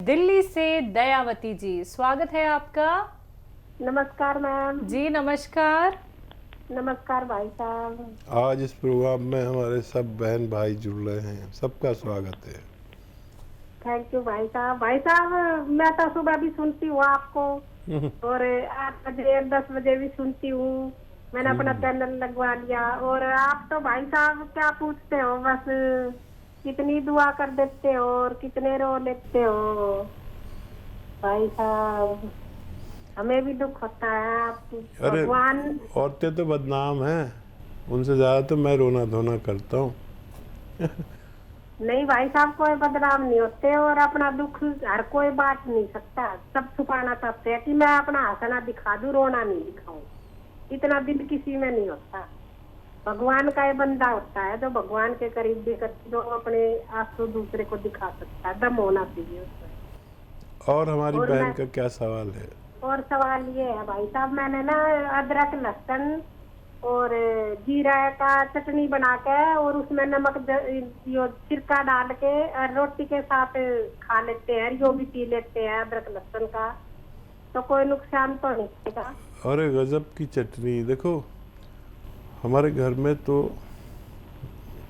दिल्ली से दयावती जी, स्वागत है आपका। नमस्कार मैम। जी नमस्कार। नमस्कार भाई साहब। आज इस प्रोग्राम में हमारे सब बहन भाई जुड़ रहे हैं, सबका स्वागत है। थैंक यू भाई साहब। भाई साहब मैं तो सुबह भी सुनती हूँ आपको और 8 बजे 10 बजे भी सुनती हूँ। मैंने अपना चैनल लगवा लिया और आप तो भाई साहब क्या पूछते हो, बस कितनी दुआ कर देते हो और कितने रो लेते हो भाई साहब। हमें भी दुख होता है। आप अरे भगवान। औरतें तो बदनाम हैं, उनसे ज़्यादा तो मैं रोना धोना करता हूँ। नहीं भाई साहब, कोई बदनाम नहीं होते और अपना दुख हर कोई बांट नहीं सकता। सब छुपाना चाहते हैं कि मैं अपना हंसना दिखा दूं, रोना नहीं दिखाऊं। इतना दिल किसी में नहीं होता। भगवान का ये बंदा होता है जो भगवान के करीब भी करते, जो अपने आंसू दूसरे को दिखा सकता है। दम होना चाहिए उसमें। और हमारी और बहन का क्या सवाल है? और सवाल ये है भाई साहब, मैंने ना अदरक लहसुन और जीरा का चटनी बना के और उसमें नमक जो सिरका डाल के रोटी के साथ खा लेते हैं, जो भी पी लेते हैं अदरक लहसुन का, तो कोई नुकसान तो नहीं होगा? अरे गजब की चटनी। देखो हमारे घर में तो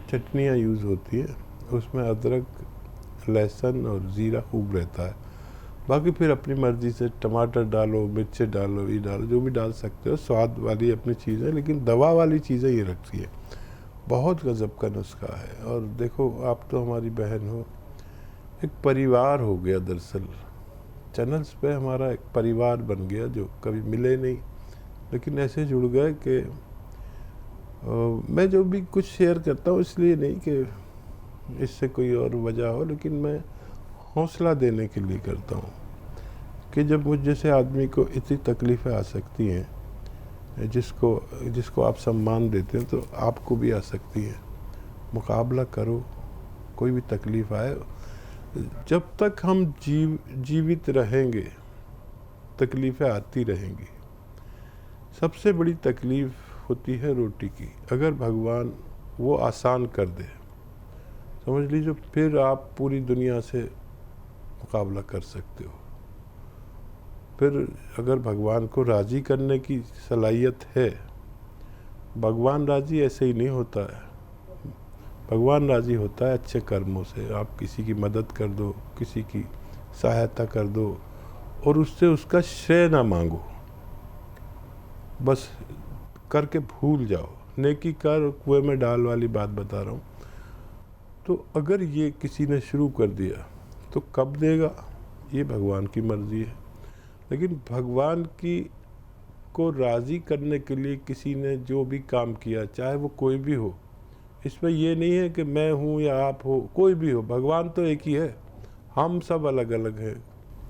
चटनियाँ यूज़ होती है, उसमें अदरक लहसुन और ज़ीरा खूब रहता है। बाकी फिर अपनी मर्ज़ी से टमाटर डालो, मिर्चे डालो, ये डालो, जो भी डाल सकते हो। स्वाद वाली अपनी चीज़ है, लेकिन दवा वाली चीज़ें ये रखती है। बहुत गजब का नुस्खा है। और देखो आप तो हमारी बहन हो, एक परिवार हो गया दरअसल। चैनल्स पे हमारा एक परिवार बन गया, जो कभी मिले नहीं लेकिन ऐसे जुड़ गए कि मैं जो भी कुछ शेयर करता हूँ इसलिए नहीं कि इससे कोई और वजह हो, लेकिन मैं हौसला देने के लिए करता हूँ कि जब मुझ जैसे आदमी को इतनी तकलीफ़ें आ सकती हैं, जिसको आप सम्मान देते हैं, तो आपको भी आ सकती है। मुकाबला करो, कोई भी तकलीफ़ आए। जब तक हम जीवित रहेंगे तकलीफ़ें आती रहेंगी। सबसे बड़ी तकलीफ़ होती है रोटी की। अगर भगवान वो आसान कर दे, समझ लीजिए, फिर आप पूरी दुनिया से मुकाबला कर सकते हो। फिर अगर भगवान को राज़ी करने की सलाहियत है, भगवान राज़ी ऐसे ही नहीं होता है। भगवान राज़ी होता है अच्छे कर्मों से। आप किसी की मदद कर दो, किसी की सहायता कर दो और उससे उसका श्रेय ना मांगो, बस करके भूल जाओ। नेकी कर कुएं में डाल वाली बात बता रहा हूँ। तो अगर ये किसी ने शुरू कर दिया तो कब देगा ये भगवान की मर्ज़ी है। लेकिन भगवान की को राज़ी करने के लिए किसी ने जो भी काम किया, चाहे वो कोई भी हो, इसमें ये नहीं है कि मैं हूँ या आप हो, कोई भी हो, भगवान तो एक ही है। हम सब अलग अलग हैं,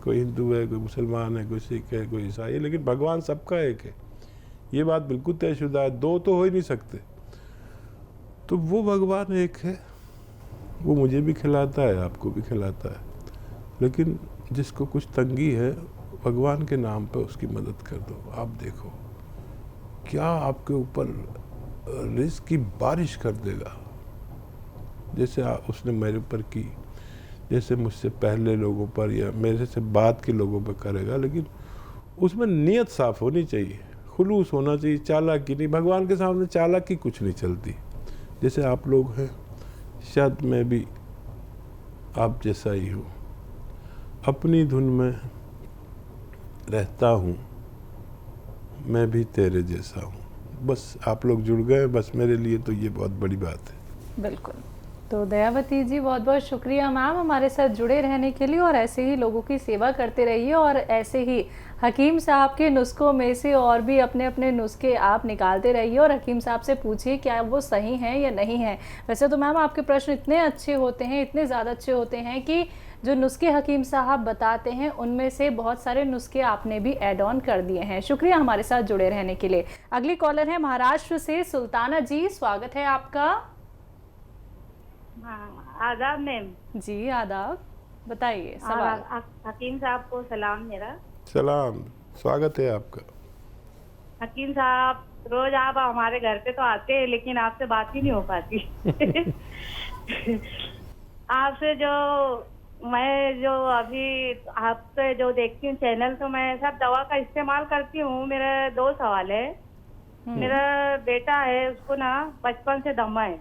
कोई हिंदू है, कोई मुसलमान है, कोई सिख है, कोई ईसाई है, लेकिन भगवान सबका एक है। ये बात बिल्कुल तयशुदा है, दो तो हो ही नहीं सकते। तो वो भगवान एक है, वो मुझे भी खिलाता है, आपको भी खिलाता है। लेकिन जिसको कुछ तंगी है, भगवान के नाम पे उसकी मदद कर दो। आप देखो क्या आपके ऊपर रिज़्क की बारिश कर देगा, जैसे उसने मेरे ऊपर की, जैसे मुझसे पहले लोगों पर या मेरे से बाद के लोगों पर करेगा। लेकिन उसमें नीयत साफ़ होनी चाहिए, खुलूस होना चाहिए, चालाकी नहीं। भगवान के सामने चालाकी कुछ नहीं चलती। जैसे आप लोग हैं, शायद मैं भी आप जैसा ही हूँ, अपनी धुन में रहता हूँ, मैं भी तेरे जैसा हूँ। बस आप लोग जुड़ गए, बस मेरे लिए तो ये बहुत बड़ी बात है। बिल्कुल। तो दयावती जी बहुत बहुत शुक्रिया मैम हमारे साथ जुड़े रहने के लिए, और ऐसे ही लोगों की सेवा करते रहिए और ऐसे ही हकीम साहब के नुस्खों में से और भी अपने अपने नुस्खे आप निकालते रहिए और हकीम साहब से पूछिए क्या वो सही हैं या नहीं हैं। वैसे तो मैम आपके प्रश्न इतने अच्छे होते हैं, इतने ज़्यादा अच्छे होते हैं कि जो नुस्खे हकीम साहब बताते हैं उनमें से बहुत सारे नुस्खे आपने भी ऐड ऑन कर दिए हैं। शुक्रिया हमारे साथ जुड़े रहने के लिए। अगली कॉलर है महाराष्ट्र से सुल्ताना जी, स्वागत है आपका। हाँ, आदाब मैम। जी आदाब, बताइए सवाल। हकीम साहब को सलाम मेरा। सलाम, स्वागत है आपका। हकीम साहब, रोज आप हमारे घर पे तो आते हैं लेकिन आपसे बात ही नहीं हो पाती। आपसे जो मैं जो अभी आपके जो देखती हूँ चैनल, तो मैं सब दवा का इस्तेमाल करती हूँ। मेरा 2 सवाल है। मेरा बेटा है, उसको ना बचपन से दमा है।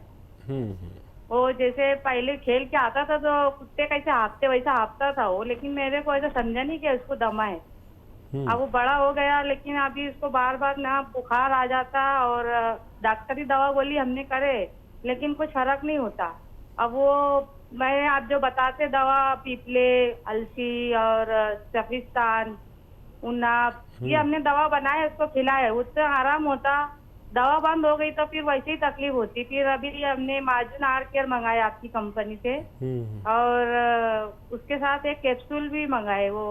वो जैसे पहले खेल के आता था तो कुत्ते कैसे हाँफते वैसा हाँफता था वो, लेकिन मेरे को ऐसा समझा नहीं कि उसको दमा है। अब वो बड़ा हो गया, लेकिन अभी उसको बार बार ना बुखार आ जाता और डॉक्टरी दवा गोली हमने करे, लेकिन कुछ फर्क नहीं होता। अब वो मैं आप जो बताते दवा पीपले, अलसी और सफिस्तान, उन्नाप, ये हमने दवा बनाए, उसको खिलाए, उससे आराम होता। दवा बंद हो गई तो फिर वैसे ही तकलीफ होती। फिर अभी हमने मार्जिन आर केयर मंगाया आपकी कंपनी से, और उसके साथ एक कैप्सूल भी मंगाए। वो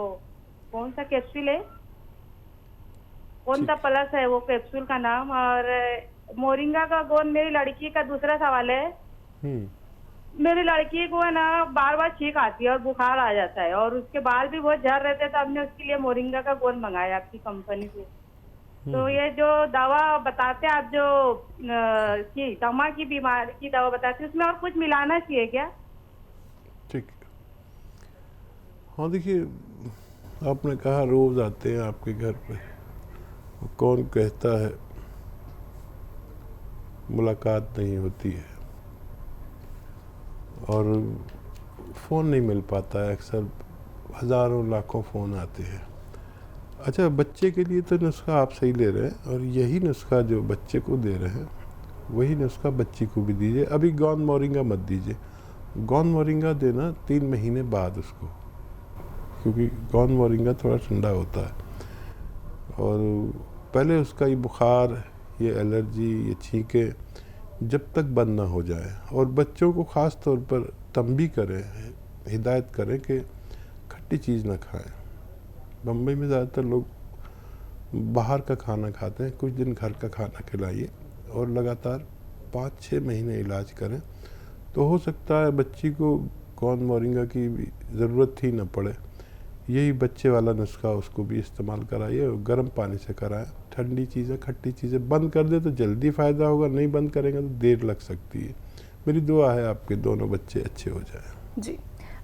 कौन सा कैप्सूल है, कौन सा प्लस है वो कैप्सूल का नाम। और मोरिंगा का गोंद। मेरी लड़की का दूसरा सवाल है। मेरी लड़की को है ना बार बार छींक आती है और बुखार आ जाता है, और उसके बाल भी बहुत झड़ रहे थे, तो हमने उसके लिए मोरिंगा का गोंद मंगाया आपकी कंपनी से। तो ये जो दवा बताते हैं आप, जो की दमा की बीमारी की दवा बताते हैं, उसमें और कुछ मिलाना चाहिए क्या? ठीक है। हाँ देखिए, आपने कहा रोज आते हैं आपके घर पे, कौन कहता है मुलाकात नहीं होती है, और फ़ोन नहीं मिल पाता है। अक्सर हज़ारों लाखों फ़ोन आते हैं। अच्छा, बच्चे के लिए तो नुस्खा आप सही ले रहे हैं, और यही नुस्खा जो बच्चे को दे रहे हैं वही नुस्खा बच्ची को भी दीजिए। अभी गोंद मोरिंगा मत दीजिए। गोंद मोरिंगा देना 3 महीने बाद उसको, क्योंकि गोंद मोरिंगा थोड़ा ठंडा होता है, और पहले उसका ये बुखार, ये एलर्जी, ये छींके जब तक बंद ना हो जाए। और बच्चों को ख़ास तौर पर तंबी करें, हिदायत करें कि खट्टी चीज़ ना खाएं। बम्बई में ज़्यादातर लोग बाहर का खाना खाते हैं, कुछ दिन घर का खाना खिलाइए, और लगातार 5-6 महीने इलाज करें, तो हो सकता है बच्ची को गोंद मोरिंगा की ज़रूरत ही ना पड़े। यही बच्चे वाला नुस्खा उसको भी इस्तेमाल कराइए, और गर्म पानी से कराएं। ठंडी चीज़ें, खट्टी चीज़ें बंद कर दे तो जल्दी फ़ायदा होगा, नहीं बंद करेंगे तो देर लग सकती है। मेरी दुआ है आपके दोनों बच्चे अच्छे हो जाएं। जी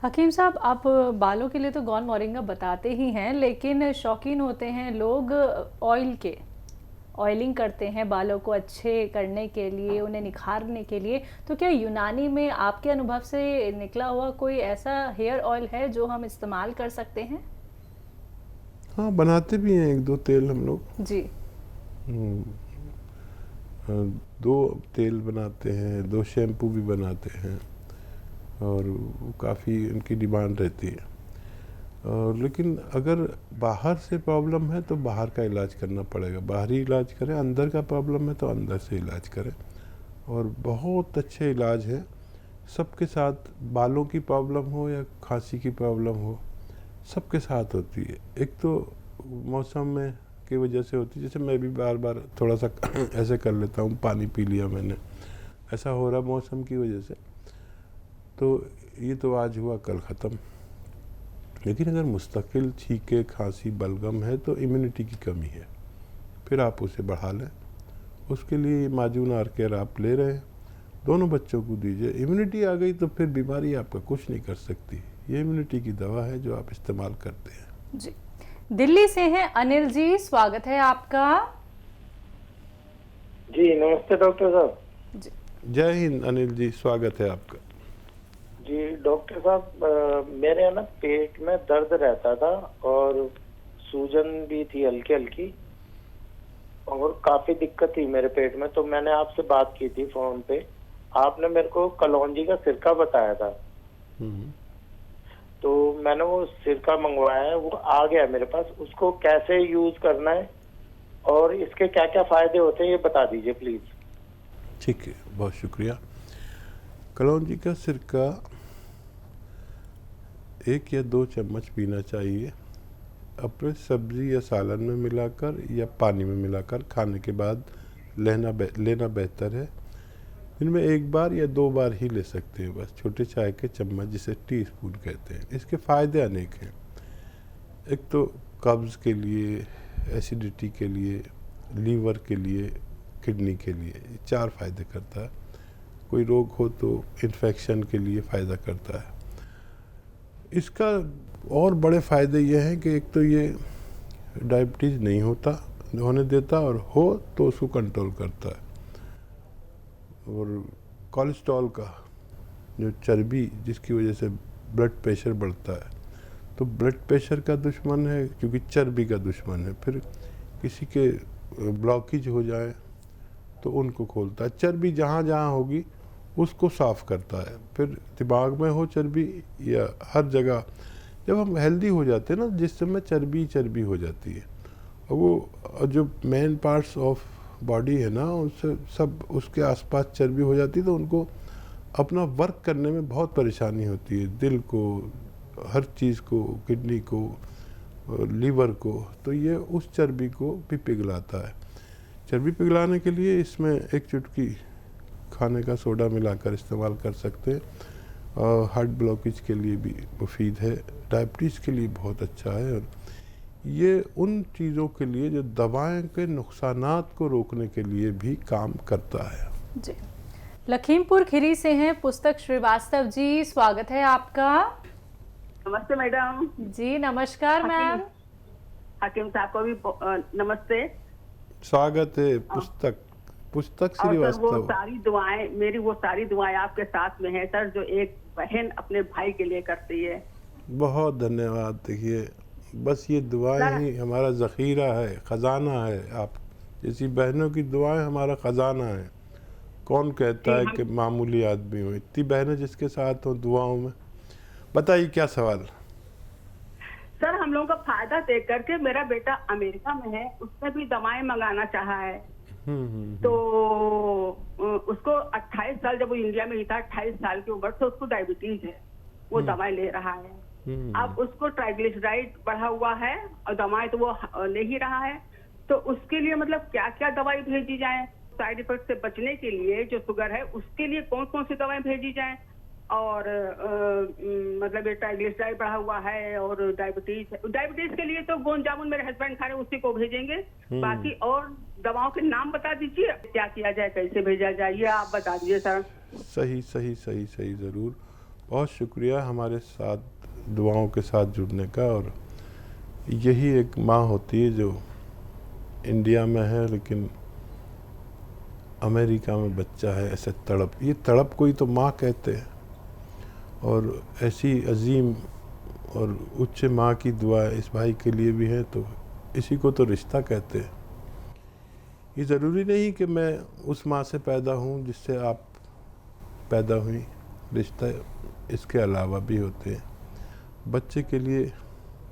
हकीम साहब, आप बालों के लिए तो गोंद मोरिंगा बताते ही हैं, लेकिन शौकीन होते हैं लोग ऑयल के, ऑयलिंग करते हैं बालों को अच्छे करने के लिए, उन्हें निखारने के लिए। तो क्या यूनानी में आपके अनुभव से निकला हुआ कोई ऐसा हेयर ऑयल है जो हम इस्तेमाल कर सकते हैं? हाँ, बनाते भी हैं 1-2 तेल हम लोग जी। 2 तेल बनाते हैं, 2 शैम्पू भी बनाते हैं, और काफ़ी उनकी डिमांड रहती है। और लेकिन अगर बाहर से प्रॉब्लम है तो बाहर का इलाज करना पड़ेगा, बाहरी इलाज करें। अंदर का प्रॉब्लम है तो अंदर से इलाज करें, और बहुत अच्छे इलाज हैं सबके साथ। बालों की प्रॉब्लम हो या खांसी की प्रॉब्लम हो, सबके साथ होती है। एक तो मौसम में की वजह से होती है, जैसे मैं भी बार बार थोड़ा सा ऐसे कर लेता हूँ, पानी पी लिया मैंने, ऐसा हो रहा मौसम की वजह से, तो ये तो आज हुआ कल ख़त्म। लेकिन अगर मुस्तकिल छींके, खांसी, बलगम है तो इम्यूनिटी की कमी है, फिर आप उसे बढ़ा लें। उसके लिए माजून आर केयर आप ले रहे हैं, दोनों बच्चों को दीजिए। इम्यूनिटी आ गई तो फिर बीमारी आपका कुछ नहीं कर सकती। ये इम्यूनिटी की दवा है जो आप इस्तेमाल करते हैं। जी, दिल्ली से हैं अनिल जी, स्वागत है आपका। जी नमस्ते डॉक्टर साहब। जी, जय हिंद अनिल जी, स्वागत है आपका। जी डॉक्टर साहब, मेरे ना पेट में दर्द रहता था, और सूजन भी थी हल्की हल्की, और काफी दिक्कत थी मेरे पेट में। तो मैंने आपसे बात की थी फोन पे, आपने मेरे को कलौंजी का सिरका बताया था। तो मैंने वो सिरका मंगवाया है, वो आ गया मेरे पास। उसको कैसे यूज करना है और इसके क्या क्या फायदे होते हैं ये बता दीजिए प्लीज। ठीक है, बहुत शुक्रिया। कलौंजी का सिरका 1 या 2 चम्मच पीना चाहिए, अपने सब्जी या सालन में मिलाकर या पानी में मिलाकर खाने के बाद लेना बेहतर है। दिन में 1 बार या 2 बार ही ले सकते हैं बस, छोटे चाय के चम्मच जिसे टीस्पून कहते हैं। इसके फ़ायदे अनेक हैं। एक तो कब्ज़ के लिए, एसिडिटी के लिए, लीवर के लिए, किडनी के लिए, ये 4 फ़ायदे करता है। कोई रोग हो तो इन्फेक्शन के लिए फ़ायदा करता है। इसका और बड़े फ़ायदे ये हैं कि एक तो ये डायबिटीज़ नहीं होने देता, और हो तो उसको कंट्रोल करता है। और कोलेस्ट्रॉल का जो चर्बी जिसकी वजह से ब्लड प्रेशर बढ़ता है, तो ब्लड प्रेशर का दुश्मन है क्योंकि चर्बी का दुश्मन है। फिर किसी के ब्लॉकेज हो जाए तो उनको खोलता है। चर्बी जहाँ जहाँ होगी उसको साफ़ करता है। फिर दिमाग में हो चर्बी या हर जगह, जब हम हेल्दी हो जाते हैं ना, जिस समय चर्बी हो जाती है, और वो जो मेन पार्ट्स ऑफ बॉडी है ना, उससे सब उसके आसपास चर्बी हो जाती है, तो उनको अपना वर्क करने में बहुत परेशानी होती है, दिल को, हर चीज़ को, किडनी को, लीवर को। तो ये उस चर्बी को भी पिघलाता है। चर्बी पिघलाने के लिए इसमें एक चुटकी खाने का सोडा मिलाकर इस्तेमाल कर सकते हैं। और हार्ट ब्लॉकेज के लिए भी मुफीद है, डायबिटीज़ के लिए बहुत अच्छा है। और ये उन चीज़ों के लिए जो दवाएं के नुकसानात को रोकने के लिए भी काम करता है। जी, लखीमपुर खीरी से हैं पुस्तक श्रीवास्तव जी, स्वागत है आपका। नमस्ते मैडम जी नमस्कार मैम। हकीम साहब को भी नमस्ते, स्वागत है। पुस्तक और सर वो श्रीवास्तव। सारी दुआएं, मेरी वो सारी दुआएं आपके साथ में है सर, जो एक बहन अपने भाई के लिए करती है। बहुत धन्यवाद। देखिए, बस ये दुआएं ही हमारा ज़ख़ीरा है, ख़जाना है। आप जैसी बहनों की दुआएं हमारा ख़जाना है। कौन कहता है कि मामूली आदमी हो, इतनी बहनें जिसके साथ हो दुआओं में। बताइए क्या सवाल। सर हम लोगों का फायदा देख करके मेरा बेटा अमेरिका में है, उसने भी दवाएं मंगाना चाहा है। तो उसको 28 साल, जब वो इंडिया में ही था, 28 साल की उम्र से उसको डायबिटीज है, वो दवाएं ले रहा है। अब उसको ट्राइग्लिसराइड बढ़ा हुआ है और दवाएं तो वो ले ही रहा है। तो उसके लिए मतलब क्या क्या दवाई भेजी जाए, साइड इफेक्ट से बचने के लिए, जो शुगर है उसके लिए कौन कौन सी दवाएं भेजी जाए। और मतलब ये ट्राइग्लिसराइड बढ़ा हुआ है और डायबिटीज के लिए तो गोंद जामुन मेरे हस्बैंड खा रहे, उसी को भेजेंगे। बाकी और दवाओं के नाम बता दीजिए, क्या किया जाए, कैसे भेजा जाए, ये आप बता दीजिए सर। सही ज़रूर। बहुत शुक्रिया हमारे साथ दुआओं के साथ जुड़ने का। और यही एक माँ होती है जो इंडिया में है लेकिन अमेरिका में बच्चा है, ऐसे तड़प, ये तड़प को ही तो माँ कहते हैं। और ऐसी अजीम और उच्च माँ की दुआ इस भाई के लिए भी है, तो इसी को तो रिश्ता कहते हैं। ये ज़रूरी नहीं कि मैं उस माँ से पैदा हूँ जिससे आप पैदा हुई, रिश्ता इसके अलावा भी होते हैं। बच्चे के लिए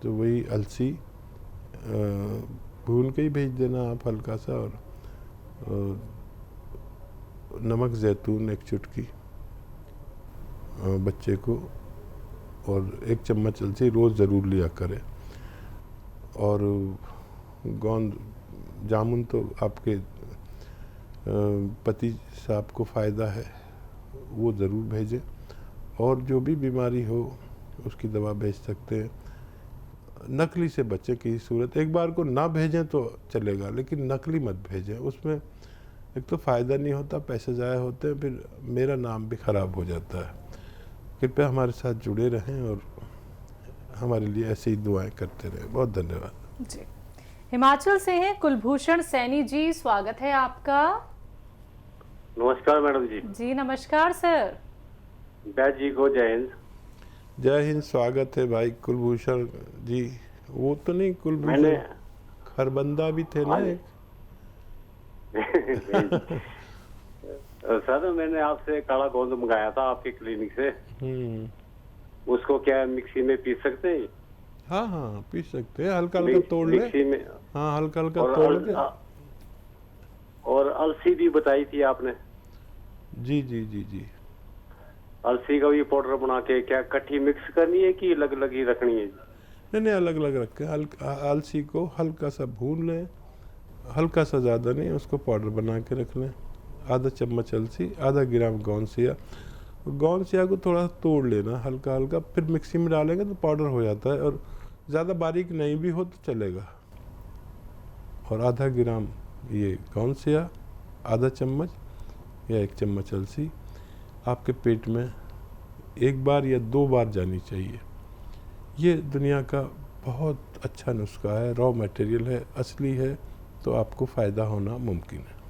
तो वही अलसी भून के ही भेज देना आप हल्का सा, और नमक ज़ैतून एक चुटकी बच्चे को, और 1 चम्मच अलसी रोज़ ज़रूर लिया करें। और गोंद जामुन तो आपके पति साहब को फ़ायदा है, वो ज़रूर भेजें। और जो भी बीमारी हो उसकी दवा भेज सकते हैं। नकली से बच्चे की सूरत, एक बार को ना भेजें तो चलेगा, लेकिन नकली मत भेजें। उसमें एक तो फ़ायदा नहीं होता, पैसे ज़ाया होते हैं, फिर मेरा नाम भी ख़राब हो जाता है। कृपया हमारे साथ जुड़े रहें और हमारे लिए ऐसे ही दुआएं करते रहें। बहुत धन्यवाद जी। हिमाचल से हैं कुलभूषण सैनी जी, स्वागत है आपका। नमस्कार मैडम जी। जी नमस्कार सर। बैद जी को जय हिंद। जय हिंद। स्वागत है भाई कुलभूषण जी। वो तो नहीं कुलभूषण, मैंने खरबंदा भी थे ना एक। सर मैंने आपसे काला गोंद मंगाया था आपके क्लिनिक से। उसको क्या मिक्सी में पीस सकते हैं? हाँ पी सकते हैं, हल्का हल्का तोड़ ले। मिक्सी में, हाँ हल्का हल्का तोड़ के। और अलसी भी बताई थी आपने। जी। अलसी का भी पाउडर बना के क्या इकट्ठी मिक्स करनी है कि अलग अलग ही रखनी है? नहीं अलग अलग रखें। अलसी को हल्का सा भून लें, हल्का सा, ज़्यादा नहीं, उसको पाउडर बना के रख लें। आधा चम्मच अलसी, आधा ग्राम गोंसिया को थोड़ा तोड़ लेना हल्का हल्का, फिर मिक्सी में डालेंगे तो पाउडर हो जाता है। और ज़्यादा बारीक नहीं भी हो तो चलेगा। और आधा ग्राम ये गोंसिया, आधा चम्मच या 1 चम्मच अलसी आपके पेट में 1 बार या 2 बार जानी चाहिए। ये दुनिया का बहुत अच्छा नुस्खा है, रॉ मटेरियल है, असली है, तो आपको फ़ायदा होना मुमकिन है।